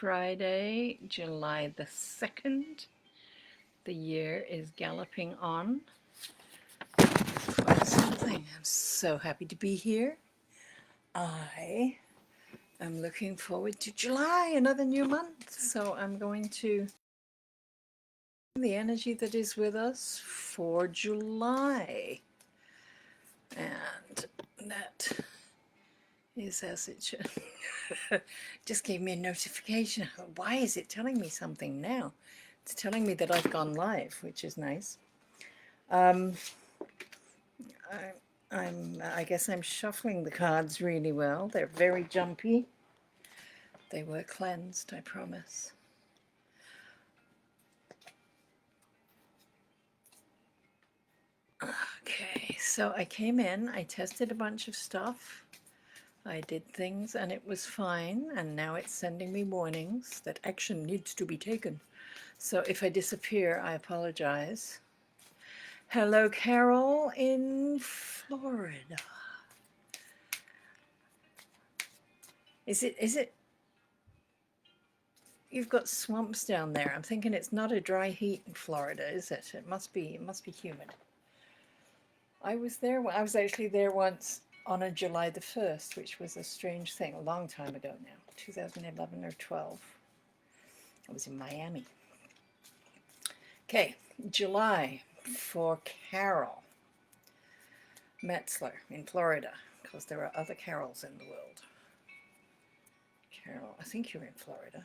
Friday, July the 2nd. The year is galloping on. Quite something. I'm so happy to be here. I am looking forward to July, another new month. So I'm going to the energy that is with us for July. And that is as it should. Just gave me a notification. Why is it telling me something now? It's telling me that I've gone live, which is nice. I guess I'm shuffling the cards really well. They're very jumpy. They were cleansed, I promise. Okay, so I came in, I tested a bunch of stuff. I did things and it was fine, and now it's sending me warnings that action needs to be taken. So if I disappear, I apologize. Hello, Carol in Florida. Is it, you've got swamps down there. I'm thinking it's not a dry heat in Florida, is it? It must be humid. I was actually there once on a July the 1st, which was a strange thing, a long time ago now, 2011 or 12. I was in Miami. Okay, July for Carol Metzler in Florida, because there are other Carols in the world. Carol, I think you're in Florida.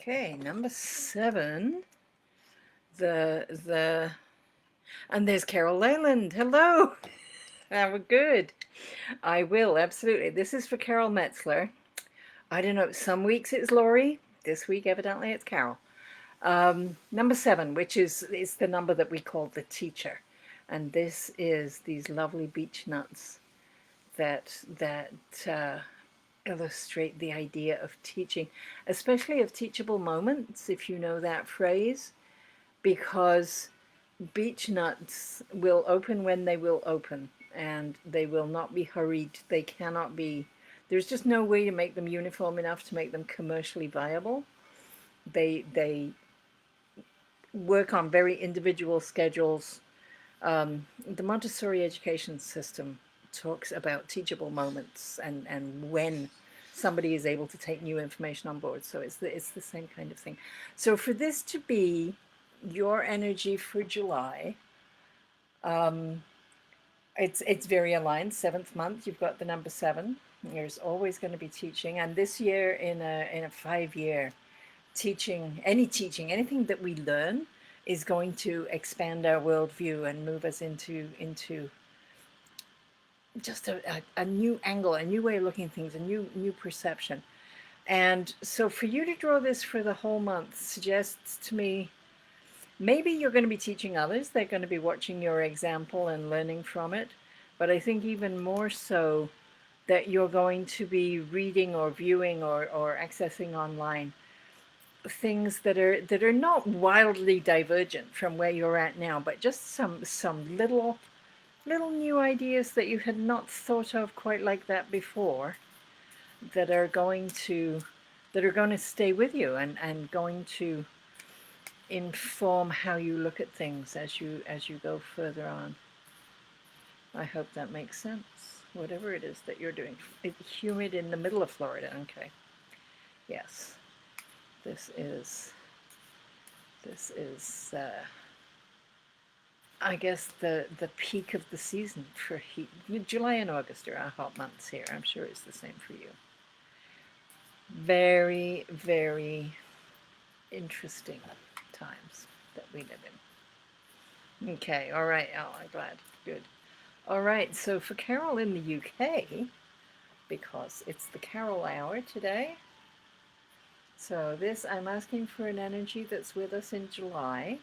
Okay, number 7. And there's Carol Leyland. Hello. We're good. I will, absolutely. This is for Carol Metzler. I don't know, some weeks it's Lori. This week, evidently, it's Carol. Number 7, which is the number that we call the teacher. And this is these lovely beech nuts that illustrate the idea of teaching, especially of teachable moments, if you know that phrase, because beech nuts will open when they will open, and they will not be hurried. They cannot be, there's just no way to make them uniform enough to make them commercially viable. They work on very individual schedules. The Montessori education system talks about teachable moments and when somebody is able to take new information on board. So it's the same kind of thing. So for this to be your energy for July, it's very aligned. 7th month, you've got the number 7. There's always going to be teaching, and this year in a 5-year teaching, anything that we learn is going to expand our worldview and move us into just a new angle, a new way of looking at things, a new perception. And so for you to draw this for the whole month suggests to me maybe you're going to be teaching others. They're going to be watching your example and learning from it. But I think even more so that you're going to be reading or viewing or accessing online things that are not wildly divergent from where you're at now, but just some little new ideas that you had not thought of quite like that before, that are going to stay with you and going to inform how you look at things as you go further on. I hope that makes sense. Whatever it is that you're doing. It's humid in the middle of Florida. Okay. Yes. This is I guess the peak of the season for heat. July and August are our hot months here. I'm sure it's the same for you. Very, very interesting times that we live in. Okay, all right. Oh, I'm glad. Good. All right, so for Carol in the UK, because it's the Carol hour today, so this, I'm asking for an energy that's with us in July.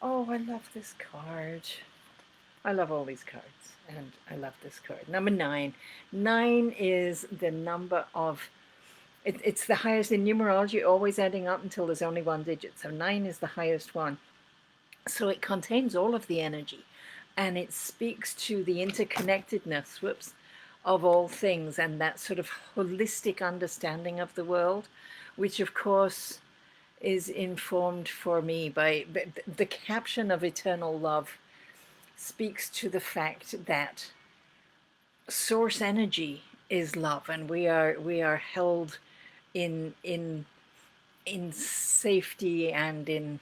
Oh, I love this card. I love all these cards, and I love this card. Number 9. 9 is the number of, it's the highest in numerology, always adding up until there's only one digit. So 9 is the highest one. So it contains all of the energy, and it speaks to the interconnectedness, of all things, and that sort of holistic understanding of the world, which of course is informed for me by the caption of eternal love speaks to the fact that source energy is love, and we are held in safety and in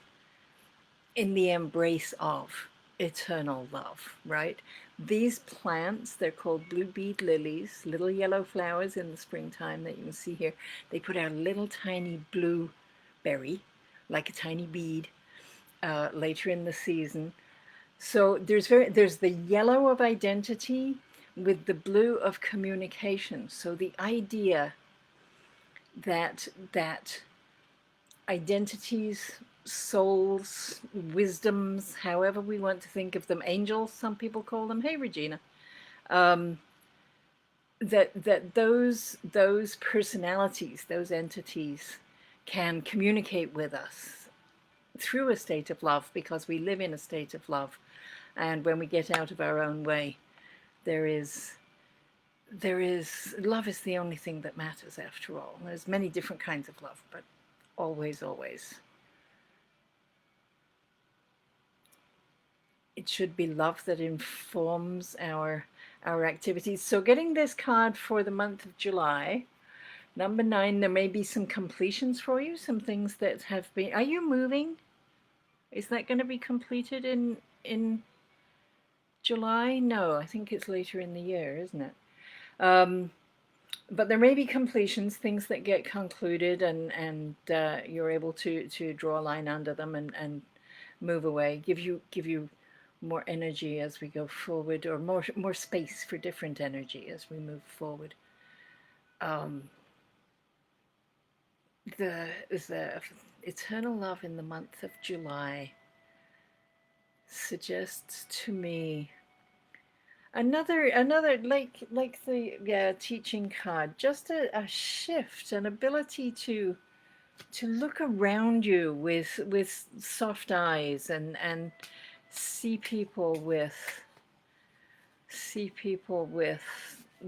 the embrace of eternal love, right? These plants, they're called blue bead lilies, little yellow flowers in the springtime that you can see here. They put out a little tiny blue berry, like a tiny bead, later in the season. So there's the yellow of identity with the blue of communication. So the idea that identities, souls, wisdoms, however we want to think of them, angels, some people call them. Hey, Regina. Um, that those personalities, those entities, can communicate with us through a state of love, because we live in a state of love, and when we get out of our own way, there is love is the only thing that matters after all. There's many different kinds of love, but always it should be love that informs our activities. So getting this card for the month of July, number 9, there may be some completions for you, some things that have been. Are you moving? Is that going to be completed in July? No, I think it's later in the year, isn't it? But there may be completions, things that get concluded, and you're able to draw a line under them and move away. Give you more energy as we go forward, or more space for different energy as we move forward. The eternal love in the month of July suggests to me another like the teaching card, just a shift, an ability to look around you with soft eyes and see people with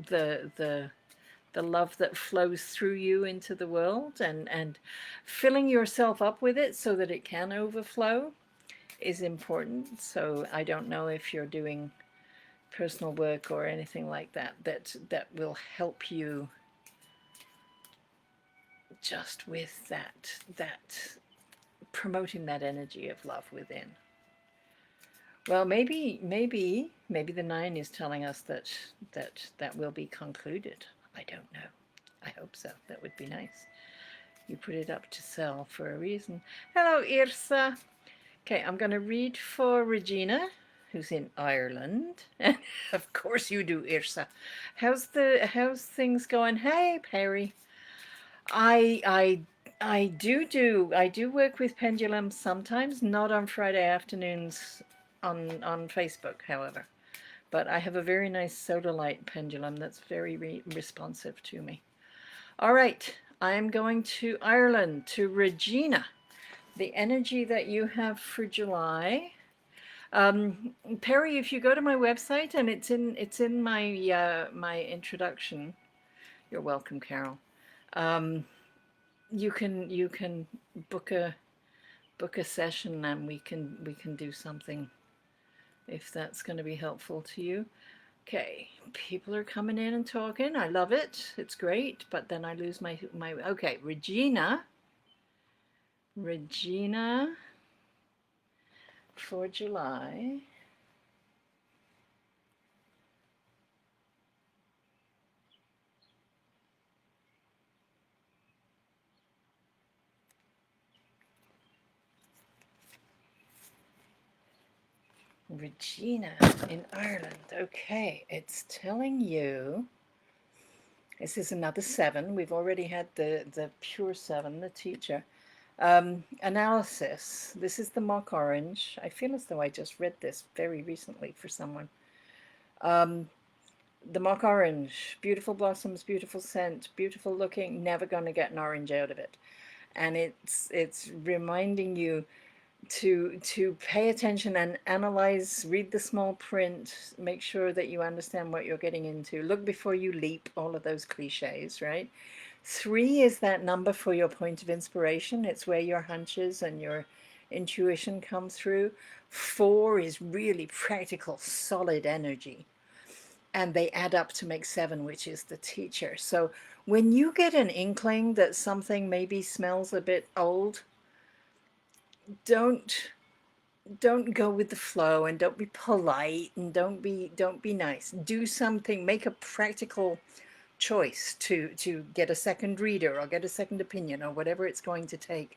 the love that flows through you into the world, and filling yourself up with it so that it can overflow is important. So I don't know if you're doing personal work or anything like that will help you just with that promoting that energy of love within. Well, maybe the 9 is telling us that will be concluded. I don't know. I hope so. That would be nice. You put it up to sell for a reason. Hello, Irsa. Okay, I'm going to read for Regina, who's in Ireland. Of course you do, Irsa. How's things going? Hey, Perry. I do work with pendulums sometimes, not on Friday afternoons on Facebook, however. But I have a very nice sodalite pendulum that's very responsive to me. All right, I'm going to Ireland, to Regina. The energy that you have for July. Perry, if you go to my website, and it's in my my introduction. You're welcome, Carol. You can book a session, and we can do something if that's going to be helpful to you. Okay, people are coming in and talking. I love it. It's great, but then I lose my okay, Regina for July. Regina in Ireland. Okay, it's telling you, this is another 7. We've already had the pure 7, the teacher. Analysis. This is the mock orange. I feel as though I just read this very recently for someone. Um, the mock orange, beautiful blossoms, beautiful scent, beautiful looking, never going to get an orange out of it. And it's reminding you to pay attention and analyze, read the small print, make sure that you understand what you're getting into. Look before you leap, all of those cliches, right? 3 is that number for your point of inspiration. It's where your hunches and your intuition come through. 4 is really practical, solid energy. And they add up to make 7, which is the teacher. So when you get an inkling that something maybe smells a bit old, don't go with the flow, and don't be polite, and don't be nice. Do something, make a practical choice to get a second reader or get a second opinion or whatever it's going to take,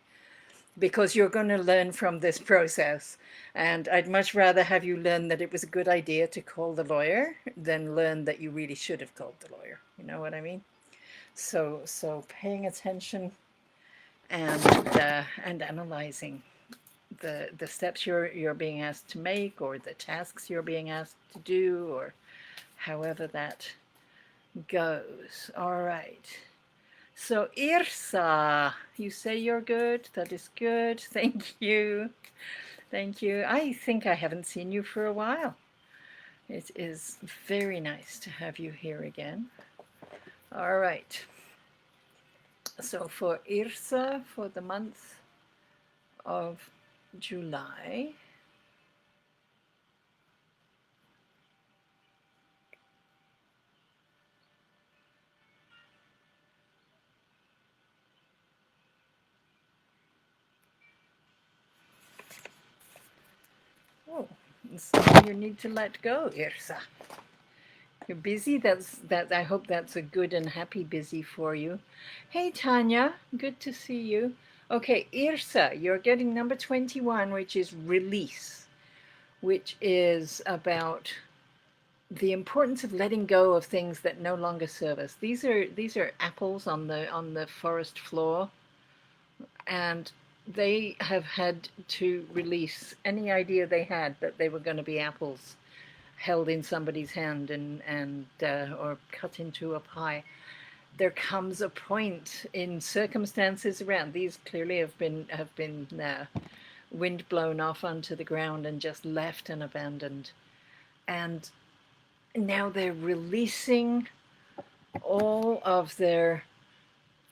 because you're going to learn from this process. And I'd much rather have you learn that it was a good idea to call the lawyer than learn that you really should have called the lawyer. You know what I mean? So paying attention and analyzing the steps you're being asked to make, or the tasks you're being asked to do, or however that goes. All right. So Irsa, you say you're good. That is good. Thank you. Thank you. I think I haven't seen you for a while. It is very nice to have you here again. All right. So for Irsa, for the month of July, oh, you need to let go, Irsa. You're busy. That. I hope that's a good and happy busy for you. Hey, Tanya, good to see you. Okay, Irsa, you're getting number 21, which is release, which is about the importance of letting go of things that no longer serve us. These are apples on the forest floor, and they have had to release any idea they had that they were going to be apples held in somebody's hand and or cut into a pie. There comes a point in circumstances around these clearly have been wind blown off onto the ground and just left and abandoned, and now they're releasing all of their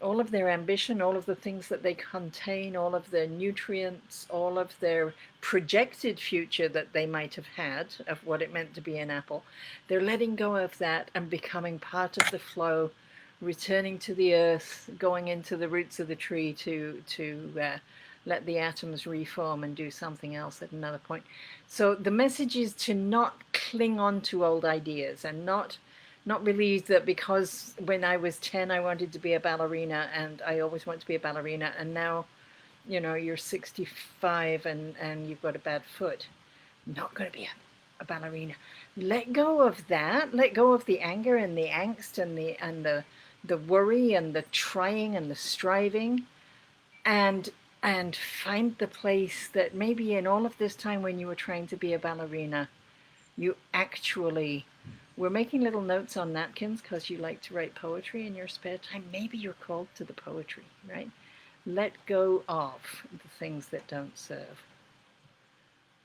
all of their ambition, all of the things that they contain, all of their nutrients, all of their projected future that they might have had of what it meant to be an apple. They're letting go of that and becoming part of the flow, returning to the earth, going into the roots of the tree to let the atoms reform and do something else at another point. So the message is to not cling on to old ideas and not believe that because when I was 10 I wanted to be a ballerina and I always want to be a ballerina, and now you're 65 and you've got a bad foot. Not going to be a ballerina. Let go of that. Let go of the anger and the angst and the worry and the trying and the striving, and find the place that maybe in all of this time when you were trying to be a ballerina, you actually were making little notes on napkins because you like to write poetry in your spare time. Maybe you're called to the poetry, right? Let go of the things that don't serve.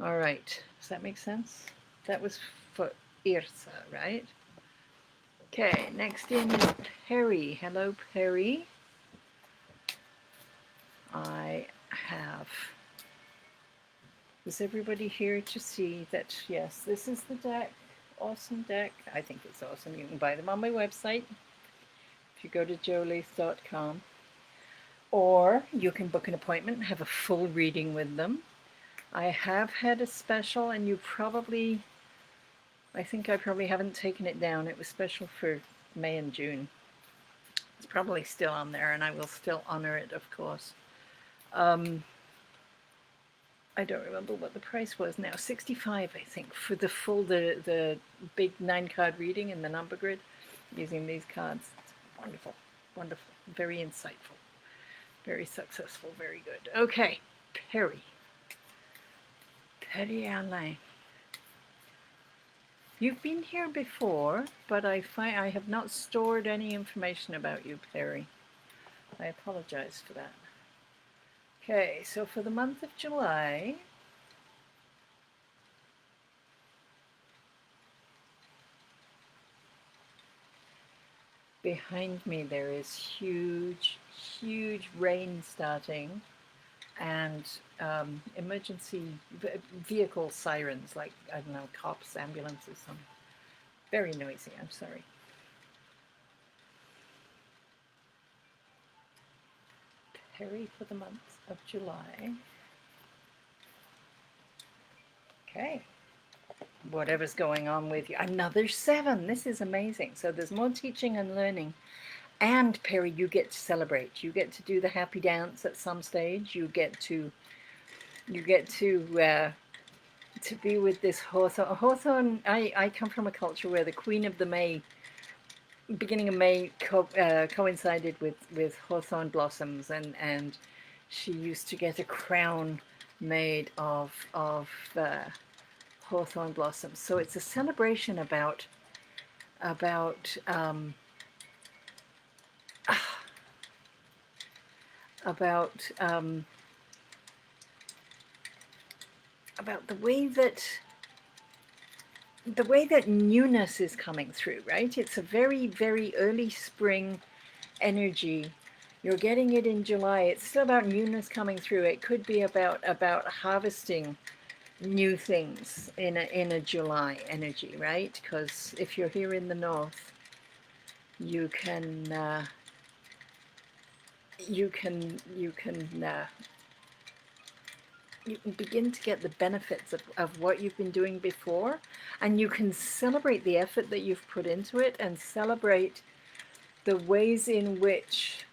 All right. Does that make sense? That was for Irsa, right? Okay, next in is Perry. Hello, Perry. I have... Is everybody here to see that? Yes, this is the deck. Awesome deck. I think it's awesome. You can buy them on my website if you go to joleith.com, or you can book an appointment and have a full reading with them. I have had a special, and I think I probably haven't taken it down. It was special for May and June. It's probably still on there, and I will still honor it, of course. I don't remember what the price was now. 65, I think, for the full, the big 9-card reading in the number grid using these cards. It's wonderful, wonderful, very insightful. Very successful. Very good. Okay. Perry. Perry Alain. You've been here before, but I have not stored any information about you, Perry. I apologize for that. Okay, so for the month of July, behind me there is huge, huge rain starting, and emergency vehicle sirens, like, I don't know, cops, ambulances, some very noisy, I'm sorry. Perry for the month of July. Okay. Whatever's going on with you. Another 7. This is amazing. So there's more teaching and learning. And Perry, you get to celebrate. You get to do the happy dance at some stage. You get to be with this Hawthorn. Hawthorn, I come from a culture where the Queen of the May, beginning of May, coincided with hawthorn blossoms, and she used to get a crown made of hawthorn blossoms. So it's a celebration about the way that newness is coming through, right? It's a very, very early spring energy. You're getting it in July. It's still about newness coming through. It could be about harvesting new things in a July energy, right? Because if you're here in the north, you can begin to get the benefits of what you've been doing before, and you can celebrate the effort that you've put into it and celebrate the ways in which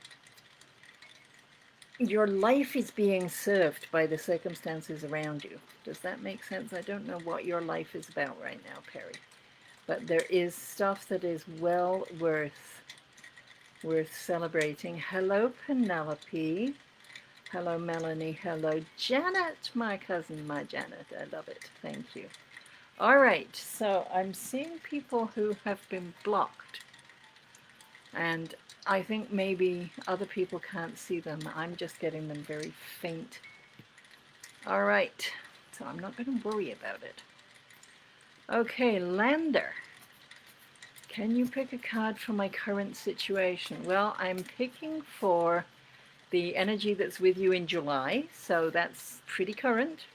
your life is being served by the circumstances around you. Does that make sense? I don't know what your life is about right now, Perry, but there is stuff that is well worth celebrating. Hello, Penelope. Hello, Melanie. Hello, Janet, my cousin, my Janet. I love it. Thank you. All right, so I'm seeing people who have been blocked, and I think maybe other people can't see them. I'm just getting them very faint. All right, so I'm not going to worry about it. Okay, Lander. Can you pick a card for my current situation? Well, I'm picking for the energy that's with you in July, so that's pretty current.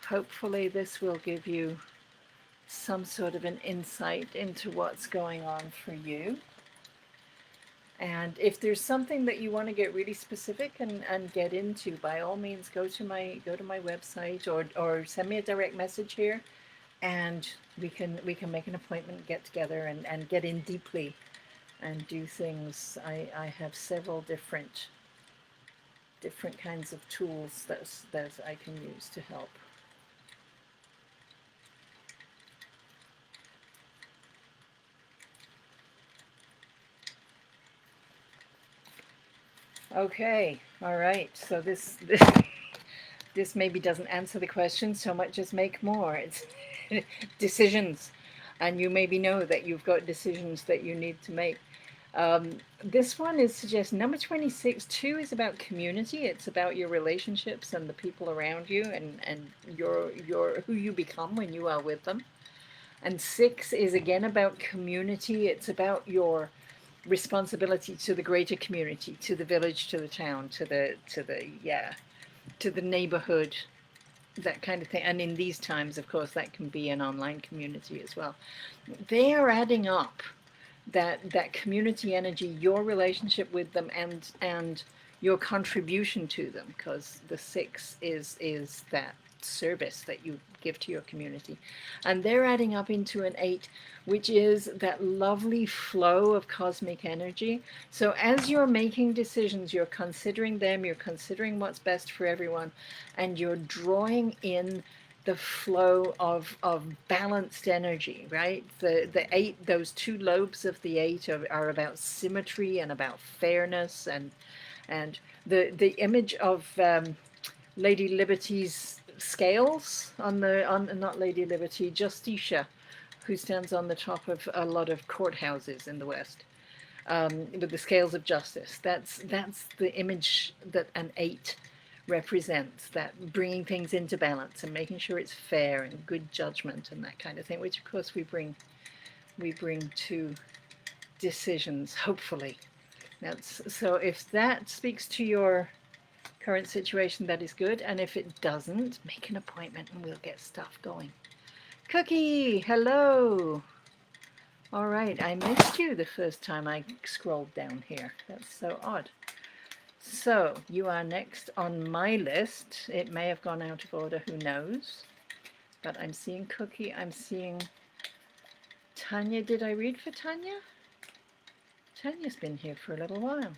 Hopefully this will give you some sort of an insight into what's going on for you. And if there's something that you want to get really specific and get into, by all means go to my website or send me a direct message here, and we can make an appointment, get together and get in deeply and do things. I have several different kinds of tools that I can use to help. Okay, all right. So this maybe doesn't answer the question so much as make more. It's decisions, and you maybe know that you've got decisions that you need to make. This one is suggesting number 26. 2 is about community. It's about your relationships and the people around you, and your who you become when you are with them. And 6 is again about community. It's about your responsibility to the greater community, to the village, to the town, to the neighborhood, that kind of thing. And in these times, of course, that can be an online community as well. They are adding up, that community energy, your relationship with them, and your contribution to them, because the 6 is that service that you give to your community, and they're adding up into an 8, which is that lovely flow of cosmic energy. So as you're making decisions, you're considering them, you're considering what's best for everyone, and you're drawing in the flow of balanced energy, right? The eight, those two lobes of the eight are about symmetry and about fairness, and the image of Lady Liberty's scales on the on not Lady Liberty, Justitia, who stands on the top of a lot of courthouses in the West, with the scales of justice. That's the image that an eight represents, that bringing things into balance and making sure it's fair and good judgment and that kind of thing, which of course we bring to decisions, hopefully. So if that speaks to your current situation, that is good. And if it doesn't, make an appointment and we'll get stuff going. Cookie, hello. All right, I missed you the first time I scrolled down here. That's so odd. So you are next on my list. It may have gone out of order, who knows? But I'm seeing Cookie, I'm seeing Tanya. Did I read for Tanya? Tanya's been here for a little while.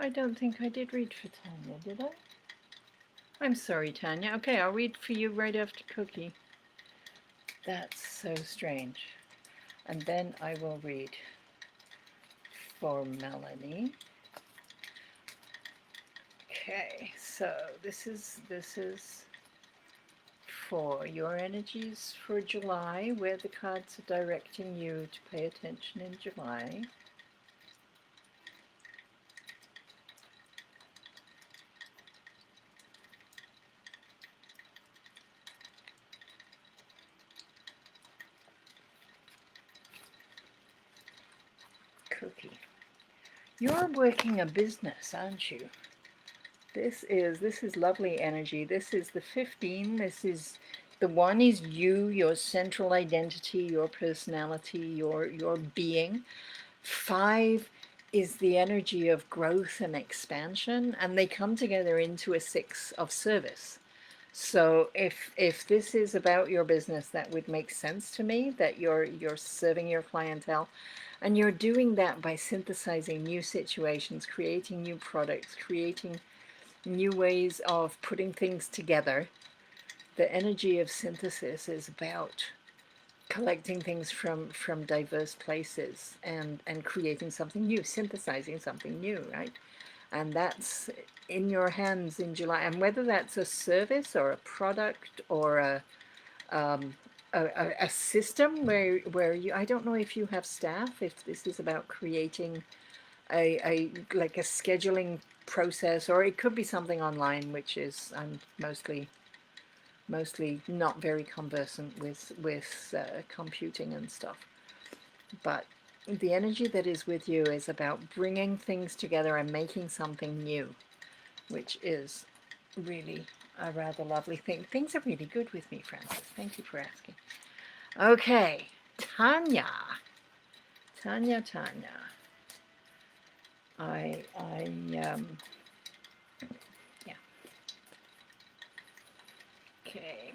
I don't think I did read for Tanya, did I? I'm sorry, Tanya. Okay, I'll read for you right after Cookie. That's so strange. And then I will read for Melanie. Okay, so this is for your energies for July, where the cards are directing you to pay attention in July. Cookie. You're working a business, aren't you? This is lovely energy. This is the 15. This is the 1 is you, your central identity, your personality, your being. 5 is the energy of growth and expansion, and they come together into a 6 of service. So if this is about your business, that would make sense to me, that you're serving your clientele, and you're doing that by synthesizing new situations, creating new products, creating new ways of putting things together. The energy of synthesis is about collecting things from diverse places and creating something new, synthesizing something new, right? And that's in your hands in July. And whether that's a service or a product or a system where you, I don't know if you have staff, if this is about creating a like a scheduling process, or it could be something online, which is I'm mostly not very conversant with computing and stuff. But the energy that is with you is about bringing things together and making something new, which is really a rather lovely thing. Things are really good with me, Francis. Thank you for asking. Okay, Tanya. Yeah. Okay.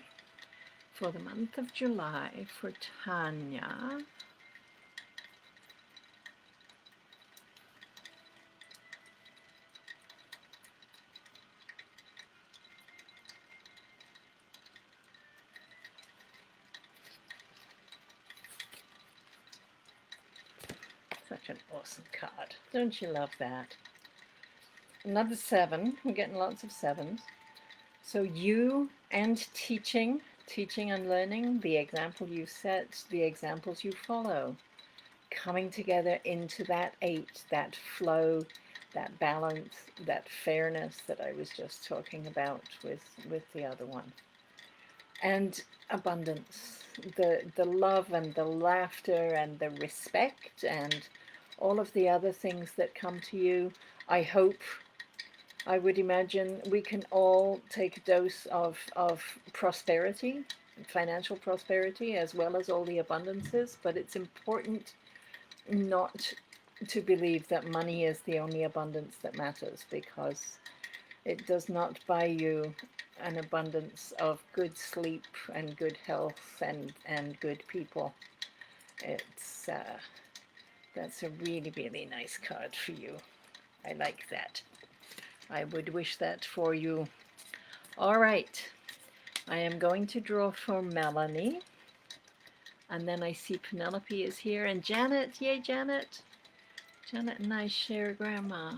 For the month of July, for Tanya, such an awesome card. Don't you love that? Another 7. We're getting lots of 7s. So you and teaching and learning, the example you set, the examples you follow, coming together into that 8, that flow, that balance, that fairness that I was just talking about with the other one. And abundance, the love and the laughter and the respect and all of the other things that come to you. I would imagine we can all take a dose of prosperity, financial prosperity, as well as all the abundances, but it's important not to believe that money is the only abundance that matters, because it does not buy you an abundance of good sleep and good health and good people. It's that's a really, really nice card for you. I like that. I would wish that for you All right. I am going to draw for Melanie. And then I see Penelope is here. And Janet. Yay, Janet. Janet and I share grandma.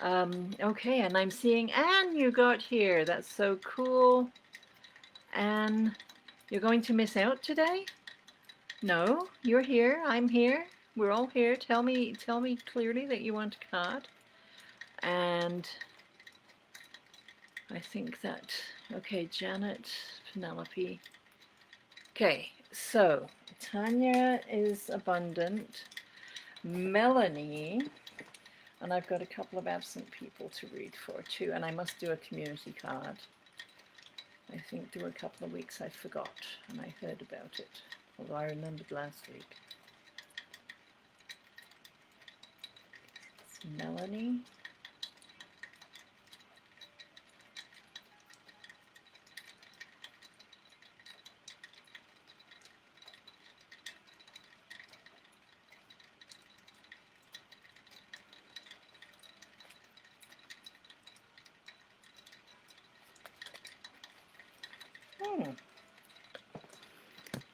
Okay, and I'm seeing Anne you got here. That's so cool. Anne, you're going to miss out today? No, you're here. I'm here. We're all here. Tell me clearly that you want a card. And I think that, okay, Janet, Penelope. Okay, so Tanya is abundant. Melanie, and I've got a couple of absent people to read for too, and I must do a community card. I think there were a couple of weeks I forgot and I heard about it, although I remembered last week. It's Melanie.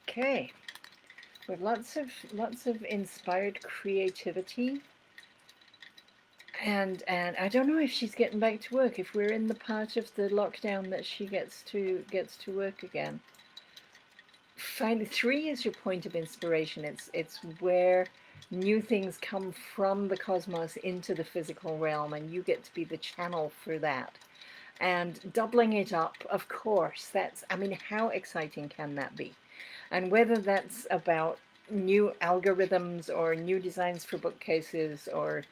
Okay, with lots of inspired creativity, and I don't know if she's getting back to work. If we're in the part of the lockdown that she gets to work again. Finally, 3 is your point of inspiration. It's where new things come from the cosmos into the physical realm, and you get to be the channel for that. And doubling it up, of course, that's, I mean, how exciting can that be? And whether that's about new algorithms or new designs for bookcases or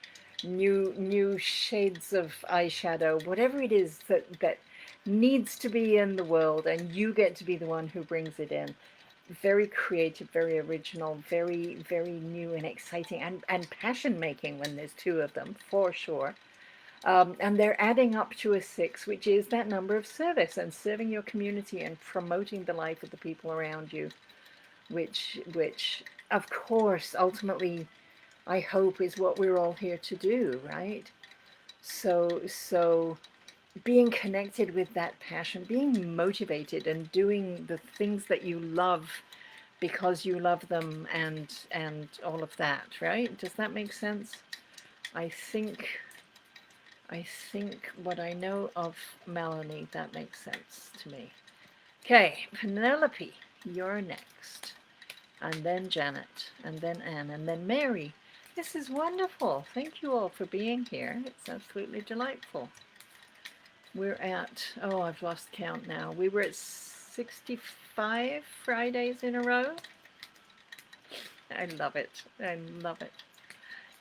new shades of eyeshadow, whatever it is that needs to be in the world, and you get to be the one who brings it in. Very creative, very original, very new and exciting, and passion making when there's 2 of them, for sure. And they're adding up to a 6, which is that number of service and serving your community and promoting the life of the people around you, which of course ultimately I hope is what we're all here to do, right? So being connected with that passion, being motivated and doing the things that you love because you love them, and all of that, right? Does that make sense? I think what I know of Melanie, that makes sense to me. Okay, Penelope, you're next. And then Janet, and then Anne, and then Mary. This is wonderful. Thank you all for being here. It's absolutely delightful. We're at, oh, I've lost count now. We were at 65 Fridays in a row. I love it. I love it.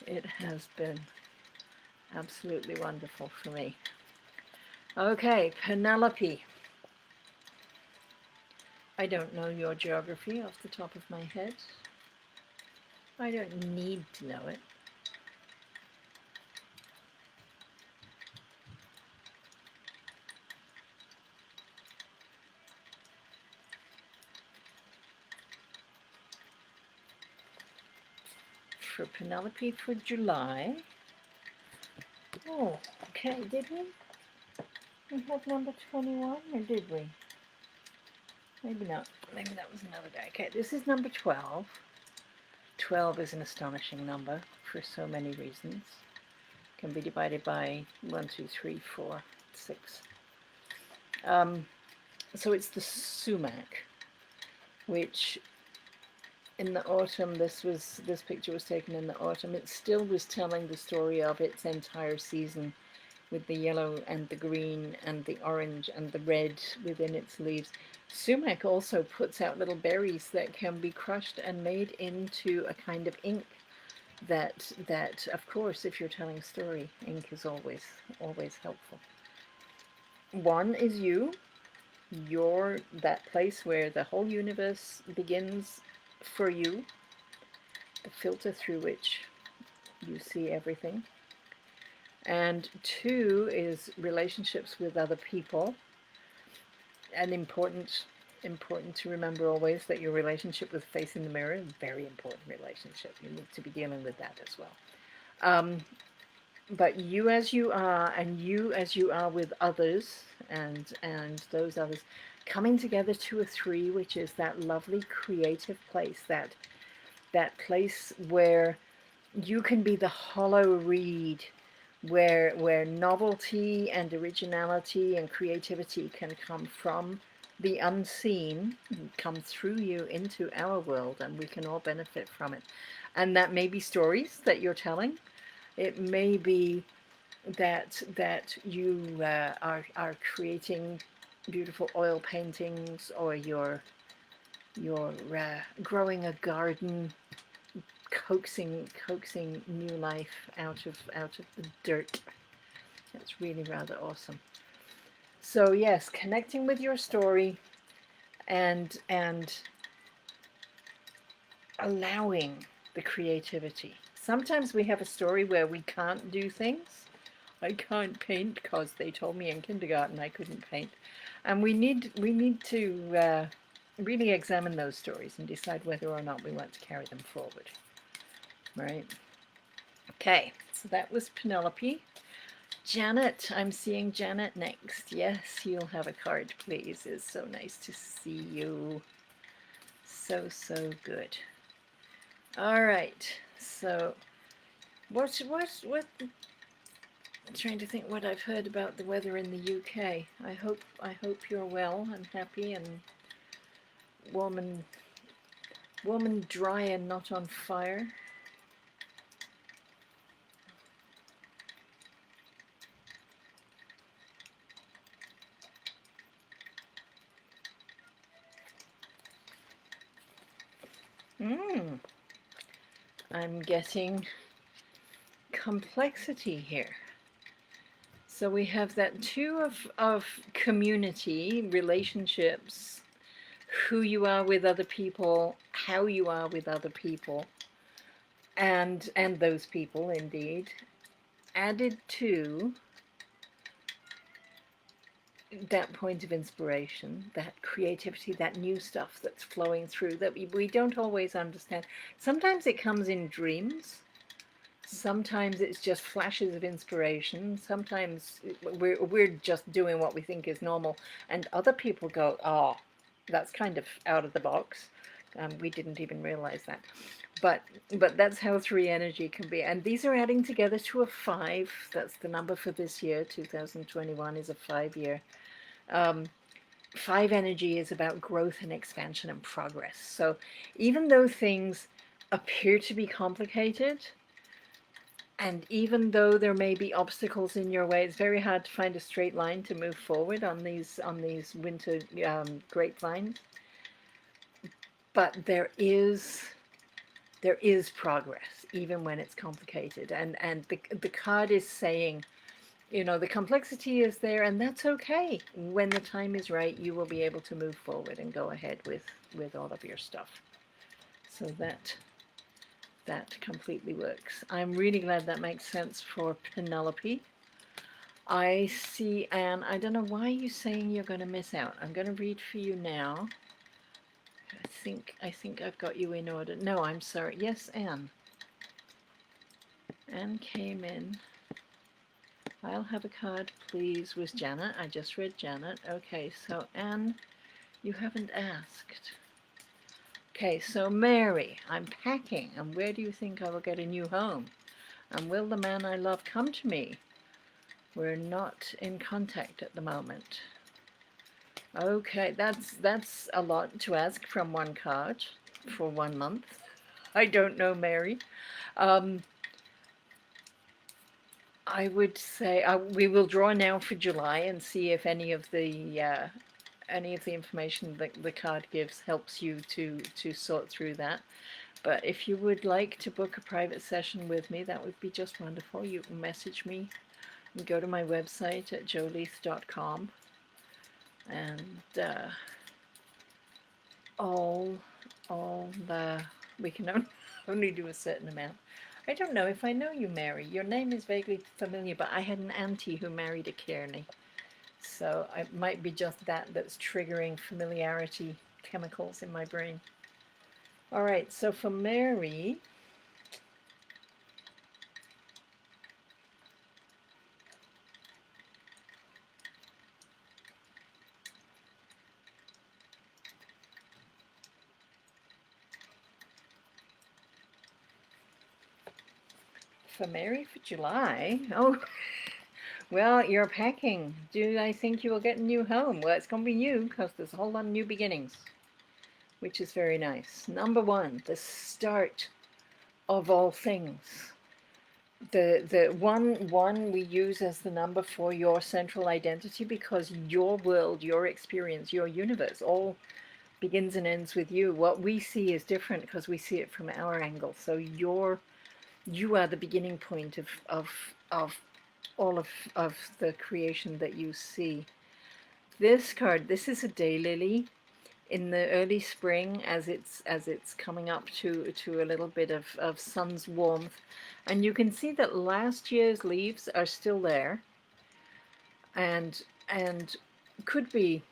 It has been absolutely wonderful for me. Okay, Penelope. I don't know your geography off the top of my head. I don't need to know it. For Penelope for July. Oh, okay, did we? We have number 21, or did we? Maybe not. Maybe that was another guy. Okay, this is number 12. 12 is an astonishing number for so many reasons. Can be divided by 1, 2, 3, 4, 6. So it's the sumac, which in the autumn, this picture was taken in the autumn. It still was telling the story of its entire season, with the yellow and the green and the orange and the red within its leaves. Sumac also puts out little berries that can be crushed and made into a kind of ink that of course, if you're telling a story, ink is always helpful. 1 is you're that place where the whole universe begins for you, the filter through which you see everything. And 2 is relationships with other people. And important to remember always that your relationship with facing the mirror is a very important relationship. You need to be dealing with that as well. but you as you are, and you as you are with others, and those others, coming together to a three, which is that lovely creative place, that place where you can be the hollow reed, where novelty and originality and creativity can come from the unseen, come through you into our world, and we can all benefit from it. And that may be stories that you're telling. It may be that you are creating beautiful oil paintings, or you're growing a garden, coaxing new life out of the dirt. That's really rather awesome. So yes, connecting with your story, and allowing the creativity. Sometimes we have a story where we can't do things. I can't paint because they told me in kindergarten I couldn't paint, and we need to really examine those stories and decide whether or not we want to carry them forward. Right? Okay, so that was Penelope. Janet, I'm seeing Janet next. Yes, you'll have a card, please. It's so nice to see you. So good. All right. So, what? I'm trying to think what I've heard about the weather in the UK. I hope you're well and happy and warm and warm and dry and not on fire. Mm, I'm getting complexity here. So we have that two of community, relationships, who you are with other people, how you are with other people, and those people indeed, added to that point of inspiration, that creativity, that new stuff that's flowing through that we don't always understand. Sometimes it comes in dreams. Sometimes it's just flashes of inspiration. Sometimes we're just doing what we think is normal, and other people go, "Oh, that's kind of out of the box. We didn't even realize that." But that's how three energy can be, and these are adding together to a five. That's the number for this year. 2021 is a 5 year. Um, Five energy is about growth and expansion and progress. So even though things appear to be complicated, and even though there may be obstacles in your way, it's very hard to find a straight line to move forward on these winter grapevines. But there is progress even when it's complicated, and the card is saying, the complexity is there, and that's okay. When the time is right, you will be able to move forward and go ahead with all of your stuff. So that completely works. I'm really glad that makes sense for Penelope. I see Anne. I don't know why you're saying you're going to miss out. I'm going to read for you now. I think I've got you in order. No, I'm sorry. Yes, Anne. Anne came in. I'll have a card, please, with Janet. I just read Janet. Okay, so Anne, you haven't asked. Okay, so Mary, I'm packing, and where do you think I will get a new home? And will the man I love come to me? We're not in contact at the moment. Okay, that's a lot to ask from one card for 1 month. I don't know, Mary. I would say we will draw now for July and see if any of the information that the card gives helps you to sort through that. But if you would like to book a private session with me, that would be just wonderful. You can message me and go to my website at joleith.com, and all the we can only do a certain amount. I don't know if I know you, Mary. Your name is vaguely familiar, but I had an auntie who married a Kearney. So it might be just that's triggering familiarity chemicals in my brain. All right, so for Mary, for Mary for July. Oh, well, you're packing. Do I think you will get a new home? Well, it's going to be new because there's a whole lot of new beginnings, which is very nice. Number one, the start of all things. The one we use as the number for your central identity because your world, your experience, your universe all begins and ends with you. What we see is different because we see it from our angle. So you are the beginning point of all of the creation that you see. This card, this is a daylily in the early spring as it's coming up to a little bit of sun's warmth, and you can see that last year's leaves are still there and could be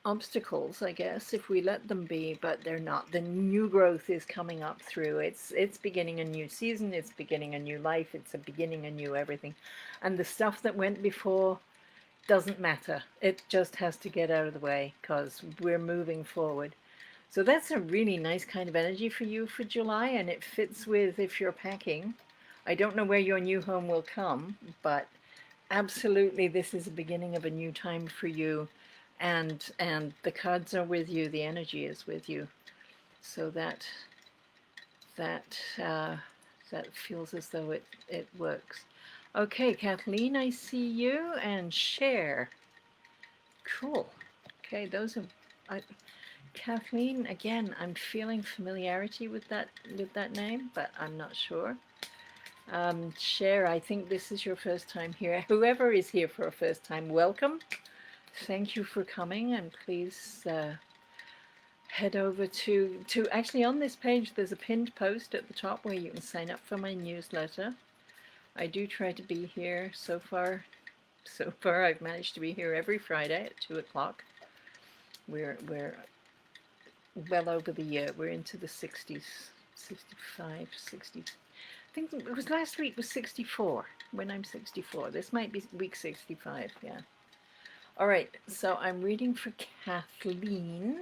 obstacles, I guess, if we let them be, but they're not. The new growth is coming up through. It's beginning a new season, it's beginning a new life, it's a beginning a new everything. And the stuff that went before doesn't matter. It just has to get out of the way because we're moving forward. So that's a really nice kind of energy for you for July, and it fits with if you're packing. I don't know where your new home will come, but absolutely this is the beginning of a new time for you, and the cards are with you, the energy is with you. So that that feels as though it works. Okay, Kathleen, I see you, and Cher. Cool. Okay, those are Kathleen. Again, I'm feeling familiarity with that name, but I'm not sure. Cher, I think this is your first time here. Whoever is here for a first time, welcome. Thank you for coming, and please head over to actually on this page there's a pinned post at the top where you can sign up for my newsletter. I do try to be here. So far I've managed to be here every Friday at 2 o'clock. We're well over the year. We're into the 60s, 65, 60. I think it was last week was 64, when I'm 64. This might be week 65, yeah. All right, so I'm reading for Kathleen.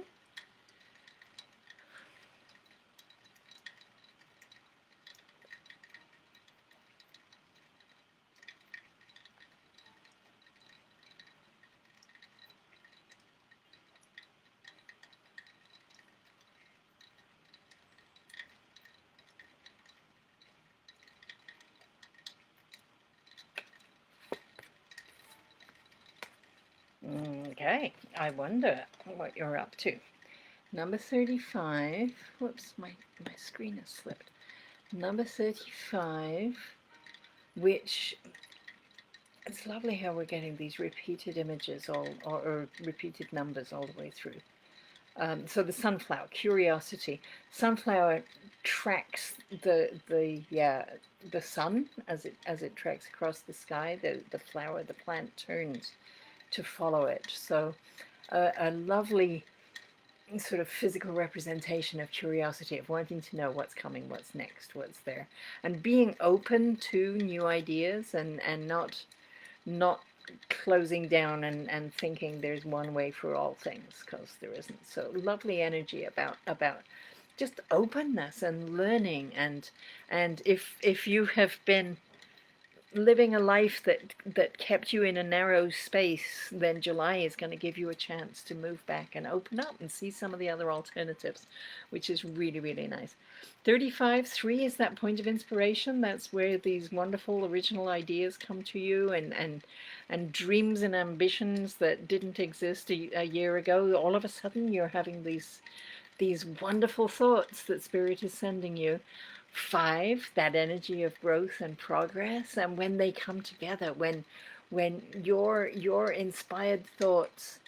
Okay, I wonder what you're up to. Number 35, whoops, my screen has slipped. Number 35, which, it's lovely how we're getting these repeated images or repeated numbers all the way through. So the sunflower, curiosity. Sunflower tracks the sun as it tracks across the sky. The flower, the plant turns to follow it. So a lovely sort of physical representation of curiosity, of wanting to know what's coming, what's next, what's there, and being open to new ideas and not closing down and thinking there's one way for all things, because there isn't. So lovely energy about just openness and learning, and if you have been living a life that kept you in a narrow space, then July is going to give you a chance to move back and open up and see some of the other alternatives, which is really, really nice. 35-3 is that point of inspiration. That's where these wonderful original ideas come to you, and dreams and ambitions that didn't exist a year ago. All of a sudden you're having these wonderful thoughts that Spirit is sending you. 5, that energy of growth and progress, and when they come together, when your inspired thoughts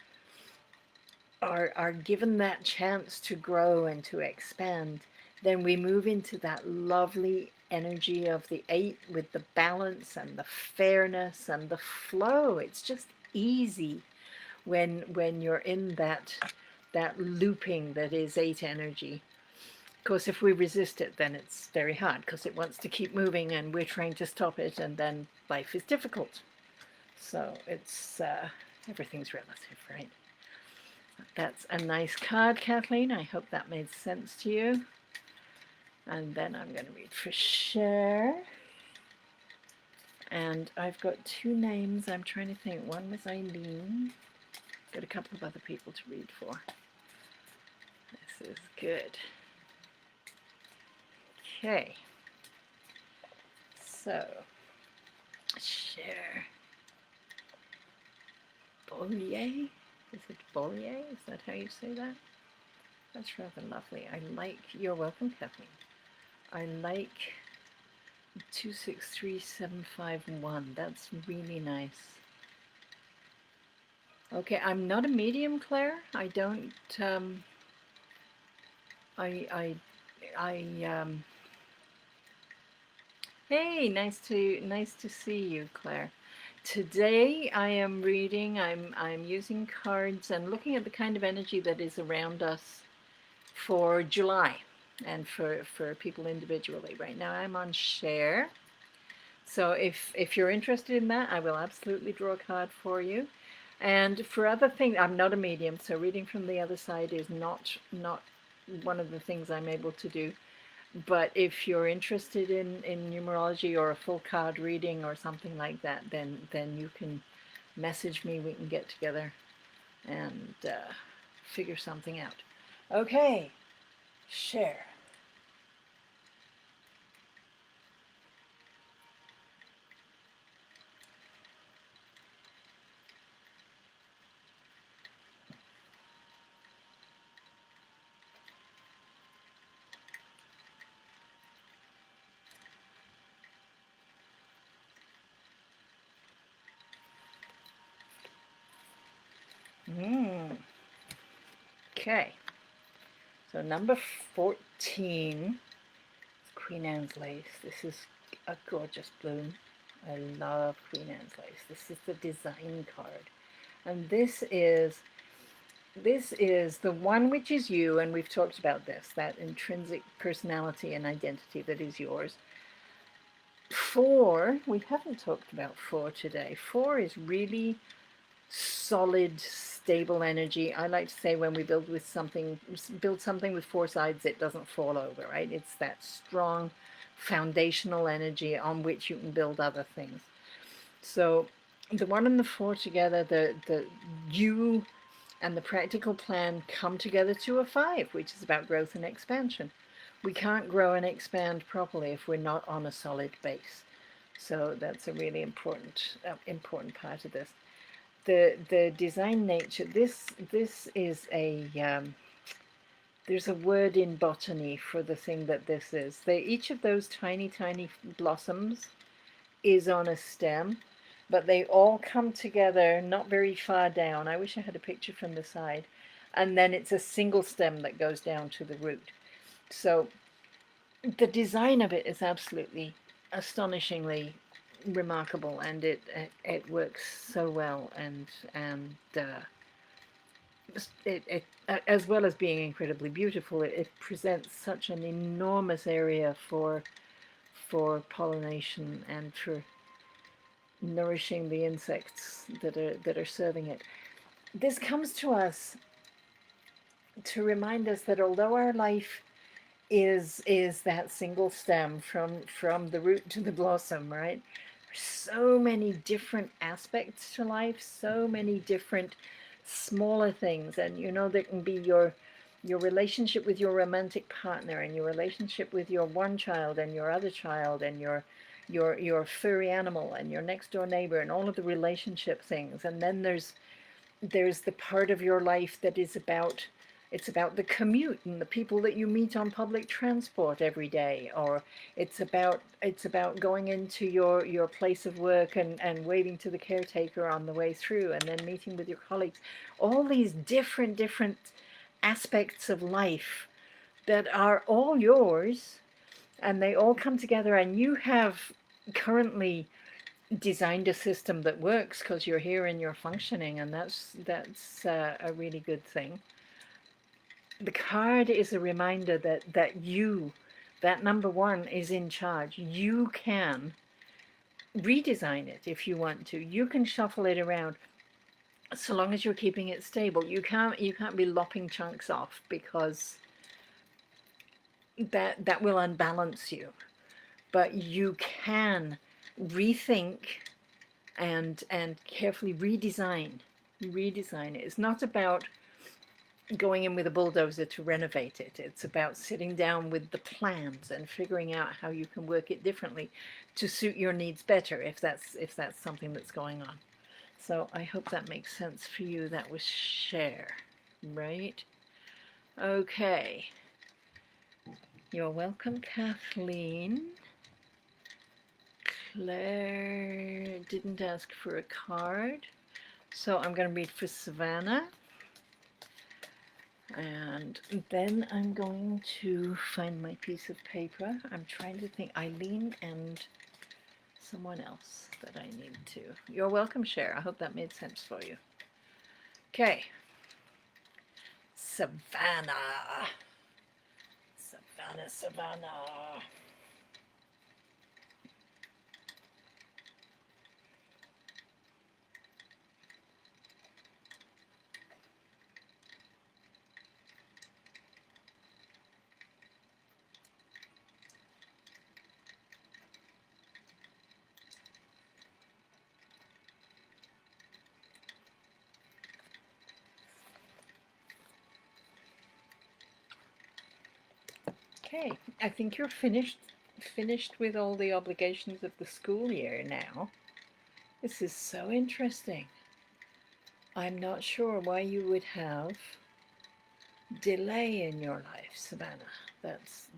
are given that chance to grow and to expand, then we move into that lovely energy of the 8 with the balance and the fairness and the flow. It's just easy when you're in that looping that is 8 energy. Of course, if we resist it, then it's very hard because it wants to keep moving and we're trying to stop it, and then life is difficult. So it's everything's relative, right? That's a nice card, Kathleen. I hope that made sense to you. And then I'm going to read for Cher. And I've got two names. I'm trying to think. One was Eileen. Got a couple of other people to read for. This is good. Okay. So, share. Bollier? Is it Bollier? Is that how you say that? That's rather lovely. I like, you're welcome, Kathleen. I like 263751. That's really nice. Okay, I'm not a medium, Claire. I don't, hey, nice to see you, Claire. Today I am reading, I'm using cards and looking at the kind of energy that is around us for July and for people individually. Right now I'm on share. So if you're interested in that, I will absolutely draw a card for you. And for other things, I'm not a medium, so reading from the other side is not one of the things I'm able to do. But if you're interested in numerology or a full card reading or something like that, then you can message me. We can get together and figure something out. Okay, share. Okay, so number 14, Queen Anne's lace. This is a gorgeous bloom. I love Queen Anne's lace. This is the design card. And this is the one which is you, and we've talked about this, that intrinsic personality and identity that is yours. 4, we haven't talked about 4 today. 4 is really solid, stable energy. I like to say when we build something with 4 sides, it doesn't fall over, right? It's that strong foundational energy on which you can build other things. So the 1 and the 4 together, the you and the practical plan come together to a 5, which is about growth and expansion. We can't grow and expand properly if we're not on a solid base. So that's a really important part of this. The design nature. This is a there's a word in botany for the thing that this is. Each of those tiny blossoms is on a stem, but they all come together not very far down. I wish I had a picture from the side. And then it's a single stem that goes down to the root. So the design of it is absolutely astonishingly remarkable, and it works so well, and it as well as being incredibly beautiful, it presents such an enormous area for pollination and for nourishing the insects that are serving it. This comes to us to remind us that although our life is that single stem from the root to the blossom, right? So many different aspects to life, so many different smaller things, and there can be your relationship with your romantic partner, and your relationship with your one child and your other child, and your furry animal and your next door neighbor, and all of the relationship things. And then there's the part of your life that is about the commute and the people that you meet on public transport every day, or it's about going into your place of work and waving to the caretaker on the way through, and then meeting with your colleagues. All these different aspects of life that are all yours, and they all come together, and you have currently designed a system that works because you're here and you're functioning, and that's a really good thing. The card is a reminder that you, that number 1, is in charge. You can redesign it if you want to. You can shuffle it around, so long as you're keeping it stable. You can't be lopping chunks off, because that will unbalance you. But you can rethink and carefully redesign it. It's not about going in with a bulldozer to renovate it. It's about sitting down with the plans and figuring out how you can work it differently to suit your needs better, if that's something that's going on. So I hope that makes sense for you. That was share, right? Okay. You're welcome, Kathleen. Claire didn't ask for a card, so I'm going to read for Savannah. And then I'm going to find my piece of paper. I'm trying to think. Eileen and someone else that I need to. You're welcome, Cher. I hope that made sense for you. Okay. Savannah. Savannah. Okay, I think you're finished with all the obligations of the school year now. This is so interesting. I'm not sure why you would have delay in your life, Savannah. That's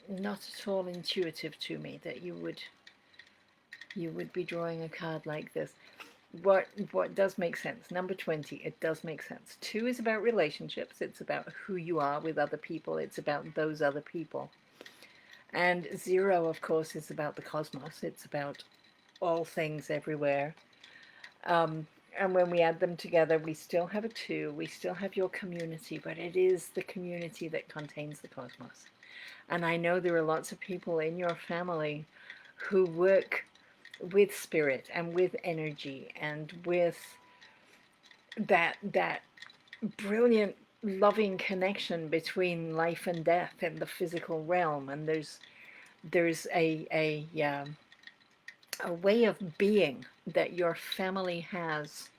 not at all intuitive to me that you would be drawing a card like this. What does make sense? Number 20, it does make sense. 2 is about relationships. It's about who you are with other people. It's about those other people. And 0, of course, is about the cosmos. It's about all things everywhere. And when we add them together, we still have a 2. We still have your community, but it is the community that contains the cosmos. And I know there are lots of people in your family who work with spirit and with energy and with that brilliant loving connection between life and death in the physical realm. And there's a way of being that your family has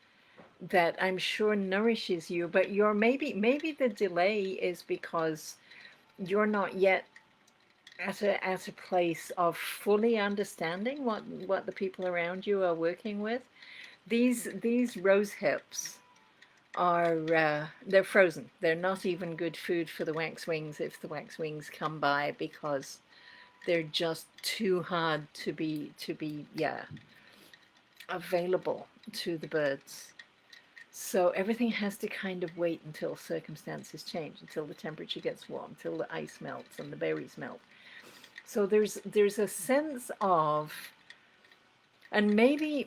that I'm sure nourishes you. But maybe the delay is because you're not yet at a place of fully understanding what the people around you are working with. These rose hips are they're frozen. They're not even good food for the waxwings if the waxwings come by, because they're just too hard to be available to the birds. So everything has to kind of wait until circumstances change, until the temperature gets warm, until the ice melts and the berries melt. So there's a sense of, and maybe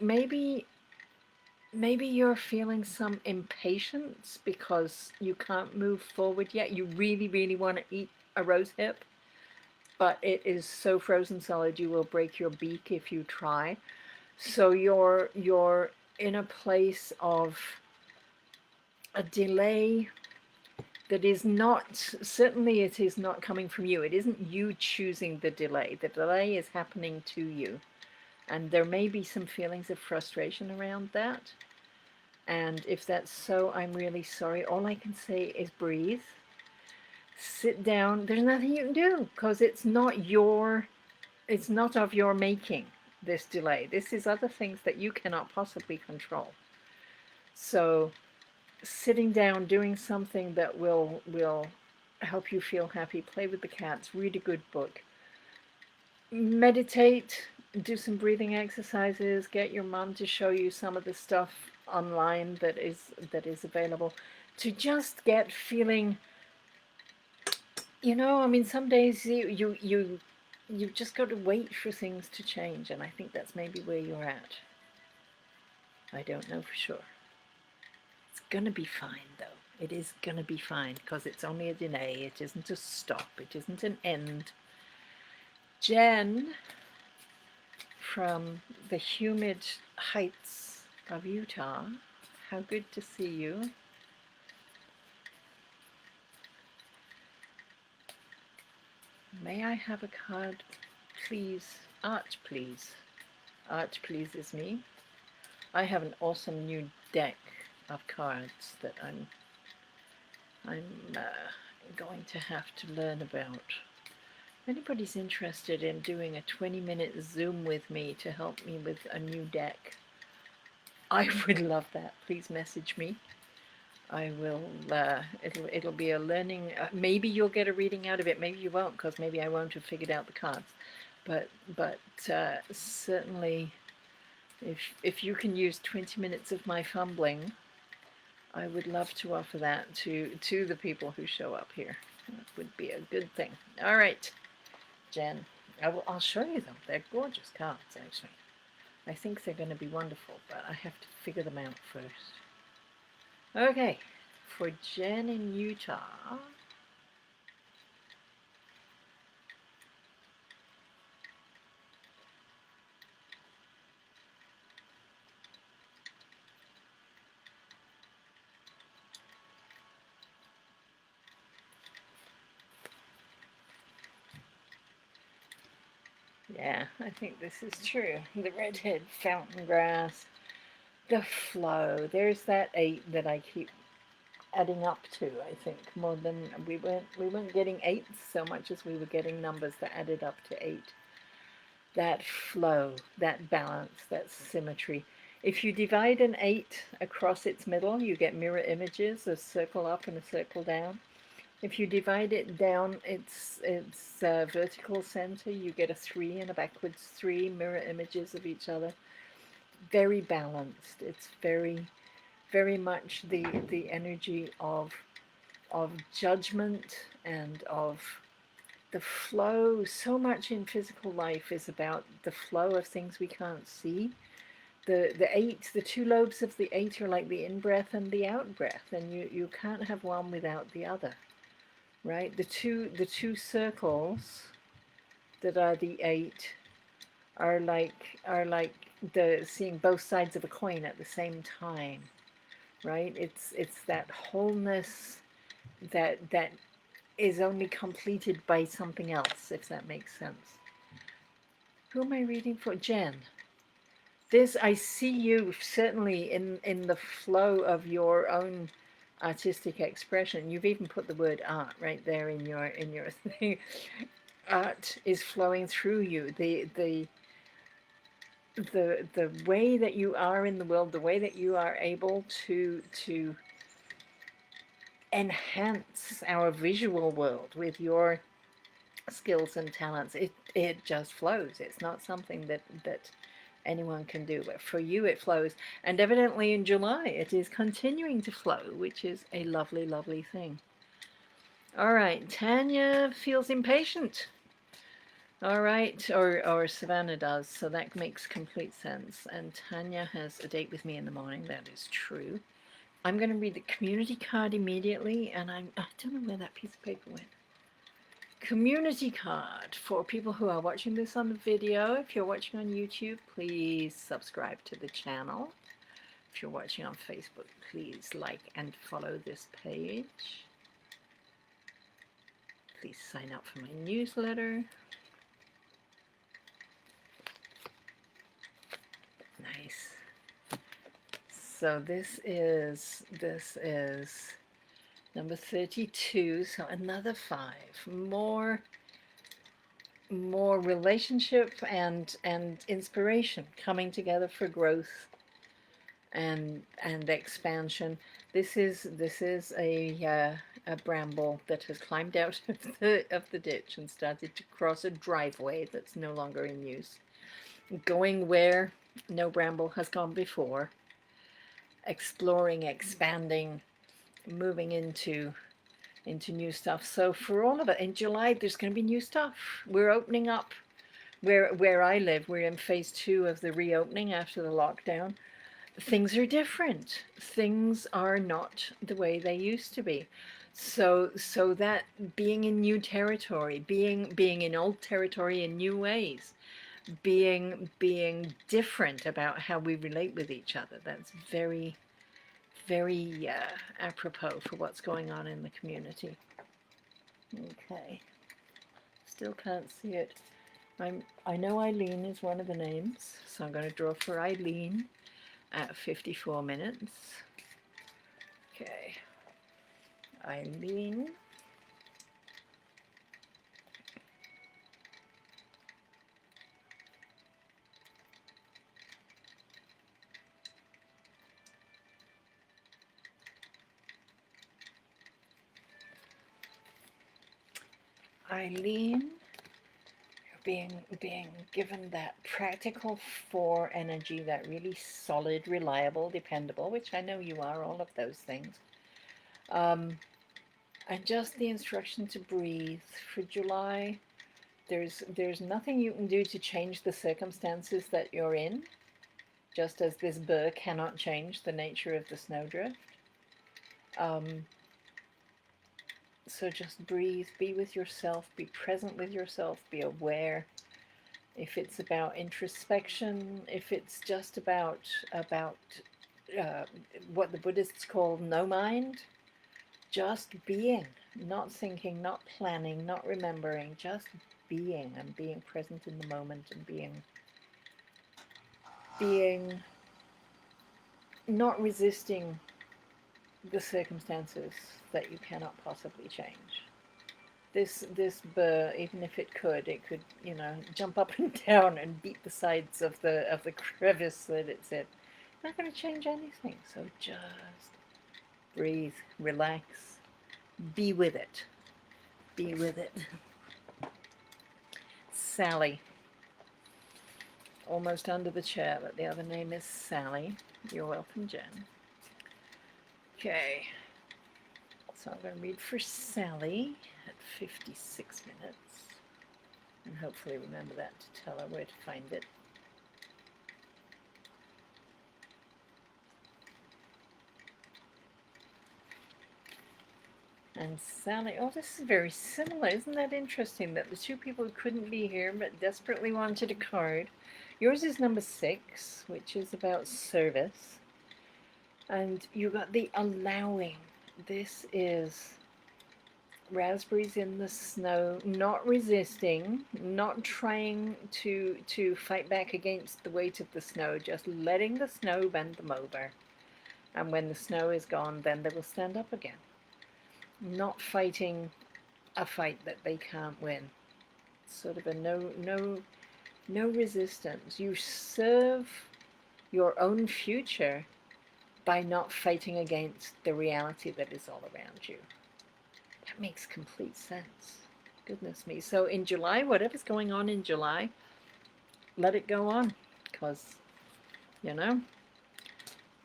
you're feeling some impatience because you can't move forward yet. You really want to eat a rose hip, but it is so frozen solid you will break your beak if you try. So you're in a place of a delay that is not, certainly it is not coming from you. It isn't you choosing the delay. The delay is happening to you. And there may be some feelings of frustration around that. And if that's so, I'm really sorry. All I can say is breathe. Sit down. There's nothing you can do because it's not of your making, this delay. This is other things that you cannot possibly control. So sitting down, doing something that will help you feel happy, play with the cats, read a good book, meditate, do some breathing exercises, get your mom to show you some of the stuff online that is available, to just get feeling, I mean, some days you just got to wait for things to change, and I think that's maybe where you're at. I don't know for sure. It's gonna be fine though. It is gonna be fine because it's only a delay. It isn't a stop. It isn't an end. Jen from the humid heights of Utah, how good to see you. May I have a card, please? Art, please. Art pleases me. I have an awesome new deck of cards that I'm going to have to learn about. If anybody's interested in doing a 20-minute Zoom with me to help me with a new deck, I would love that. Please message me. I will, it'll be a learning, maybe you'll get a reading out of it, maybe you won't, because maybe I won't have figured out the cards. But certainly, if you can use 20 minutes of my fumbling, I would love to offer that to the people who show up here. That would be a good thing. All right, Jen, I'll show you them. They're gorgeous cards, actually. I think they're going to be wonderful, but I have to figure them out first. Okay, for Jen in Utah. Yeah, I think this is true. The redhead fountain grass, the flow. There's that 8 that I keep adding up to. I think more than we weren't getting 8s so much as we were getting numbers that added up to 8. That flow, that balance, that symmetry. If you divide an 8 across its middle, you get mirror images, a circle up and a circle down. If you divide it down its vertical center, you get a 3 and a backwards 3 mirror images of each other. Very balanced. It's very, very much the energy of judgment and of the flow. So much in physical life is about the flow of things we can't see. The 8, the 2 lobes of the 8 are like the in-breath and the out-breath, and you can't have one without the other. Right? The two circles that are the 8 are like the seeing both sides of a coin at the same time. Right? It's that wholeness that is only completed by something else, if that makes sense. Who am I reading for? Jen. This, I see you certainly in the flow of your own artistic expression. You've even put the word art right there in your thing. Art is flowing through you. The way that you are in the world, the way that you are able to enhance our visual world with your skills and talents, it just flows. It's not something that anyone can do, but for you it flows, and evidently in July it is continuing to flow, which is a lovely, lovely thing. All right, Tanya feels impatient. All right, or Savannah does, so that makes complete sense. And Tanya has a date with me in the morning. That is true. I'm going to read the community card immediately, and I don't know where that piece of paper went. Community card for people who are watching this on the video. If you're watching on YouTube, please subscribe to the channel. If you're watching on Facebook, please like and follow this page. Please sign up for my newsletter. Nice. So this is number 32, so another 5. More relationship and inspiration coming together for growth and expansion. This is a bramble that has climbed out of the ditch and started to cross a driveway that's no longer in use, going where no bramble has gone before, exploring, expanding, moving into new stuff. So for all of it, in July there's going to be new stuff. We're opening up where I live. We're in phase 2 of the reopening after the lockdown. Things are different. Things are not the way they used to be. So that being in new territory, being in old territory in new ways, being different about how we relate with each other, that's very, very apropos for what's going on in the community. Okay, let's still can't see it. I know Eileen is one of the names, so I'm going to draw for Eileen at 54 minutes. Okay, Eileen. Eileen, being given that practical 4 energy, that really solid, reliable, dependable, which I know you are, all of those things. And just the instruction to breathe. For July, there's nothing you can do to change the circumstances that you're in, just as this burr cannot change the nature of the snowdrift. So just breathe, be with yourself, be present with yourself, be aware. If it's about introspection, if it's just about what the Buddhists call no mind, just being, not thinking, not planning, not remembering, just being, and being present in the moment, and being not resisting the circumstances that you cannot possibly change. This burr, even if it could, jump up and down and beat the sides of the crevice that it's in. Not going to change anything. So just breathe, relax, be with it. Be with it. Sally. Almost under the chair, but the other name is Sally. You're welcome, Jen. Okay. So I'm going to read for Sally at 56 minutes. And hopefully remember that to tell her where to find it. And Sally, oh, this is very similar. Isn't that interesting that the two people who couldn't be here but desperately wanted a card? Yours is number 6, which is about service. And you got the allowing. This is raspberries in the snow, not resisting, not trying to fight back against the weight of the snow, just letting the snow bend them over. And when the snow is gone, then they will stand up again. Not fighting a fight that they can't win. Sort of a no resistance. You serve your own future by not fighting against the reality that is all around you. That makes complete sense. Goodness me. So in July, whatever's going on in July, let it go on, because,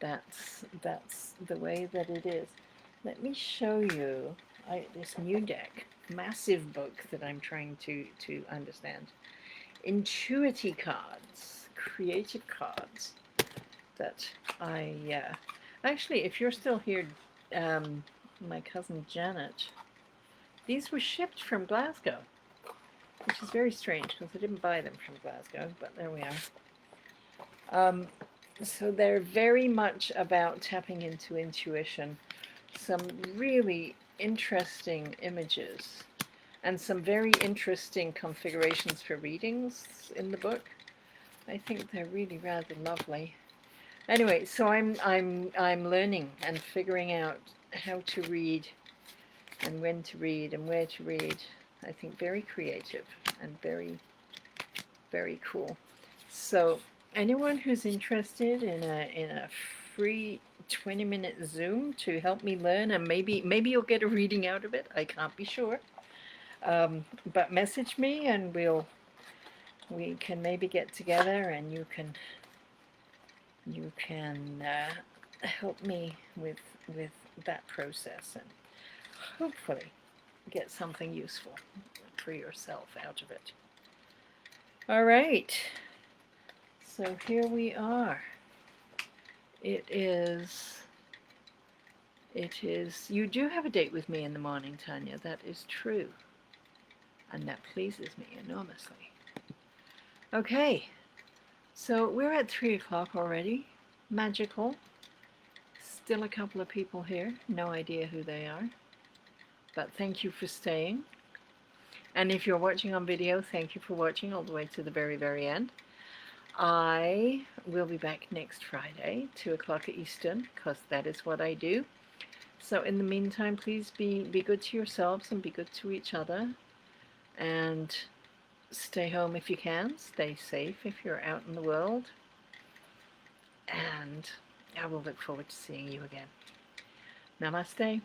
that's the way that it is. Let me show you this new deck, massive book that I'm trying to understand. Intuity cards, creative cards that I, actually, if you're still here, my cousin Janet, these were shipped from Glasgow, which is very strange because I didn't buy them from Glasgow, but there we are. So they're very much about tapping into intuition. Some really interesting images and some very interesting configurations for readings in the book. I think they're really rather lovely. Anyway, so I'm learning and figuring out how to read and when to read and where to read. I think very creative and very, very cool. So anyone who's interested in a free 20-minute Zoom to help me learn, and maybe you'll get a reading out of it, I can't be sure, but message me and we can maybe get together and you can help me with that process and hopefully get something useful for yourself out of it. All right, so here we are. It is, you do have a date with me in the morning, Tanya. That is true. And that pleases me enormously. Okay, so we're at 3 o'clock already. Magical. Still a couple of people here. No idea who they are. But thank you for staying. And if you're watching on video, thank you for watching all the way to the very, very end. I will be back next Friday, 2 o'clock Eastern, because that is what I do. So in the meantime, please be good to yourselves and be good to each other. And stay home if you can. Stay safe if you're out in the world. And I will look forward to seeing you again. Namaste.